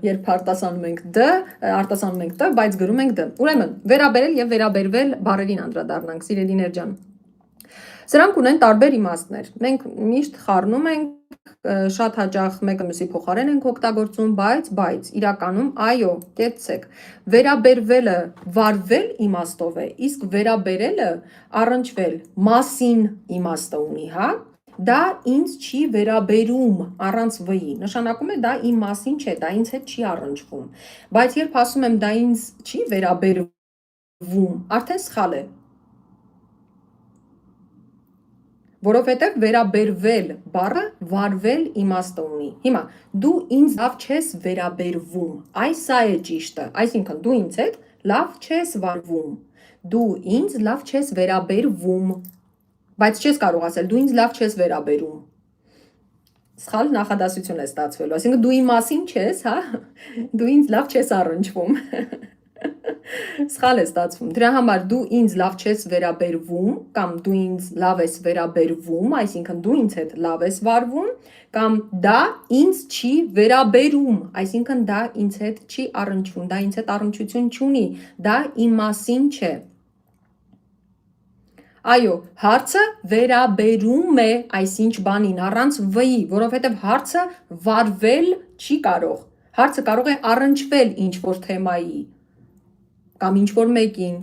երբ արտասանում ենք D, արտասանում ենք T, բայց գրում ենք D։ Ուրեմն, վերաբերել եւ վերաբերվել բառերին անդրադառնանք, սիրելիներ ջան։ Սրանք ունեն տարբեր իմաստներ։ Մենք միշտ խառնում ենք, շատ հաճախ մեկը մյուսի փոխարեն ենք օգտագործում, բայց իրականում այո, կեցցեք։ Վերաբերվելը վարվել իմաստով է, իսկ վերաբերելը առնչվել, մասին իմաստը ունի, հա։ Դա ինձ չի վերաբերում առանց v-ի, նշանակում է դա իմ մասին չէ, դա ինձ հետ չի առնչվում, բայց երբ ասում եմ դա ինձ չի վերաբերվում, արդեն սխալ է, որովհետև վերաբերվել բառը վարվել իմաստը ունի։ Հիմա դու ինձ լավ չես վերաբերվում, սա է ճիշտը, այսինքն դու ինձ հետ լավ չես վարվում, դու ինձ լավ չես վերաբերվում, բայց չես կարող ասել դու ինձ լավ չես վերաբերում, սխալ նախադասություն է ստացվելու, այսինքն դու իմ մասին չես, հա, դու ինձ լավ չես առնչվում, սխալ է ստացվում, դրա համար դու ինձ լավ չես վերաբերվում, կամ դու ինձ լավ ես վերաբերվում, այսինքն դու ինձ հետ լավ ես վարվում, կամ դա ինձ չի վերաբերում, այսինքն դա ինձ հետ չի առնչվում, դա ինձ հետ առնչություն չունի, դա իմ մասին չէ։ Այո, հարցը վերաբերում է այսինչ բանին առանց v-ի, որովհետև հարցը վարվել չի կարող, հարցը կարող է առնչվել ինչ-որ թեմայի, կամ ինչ-որ մեկին,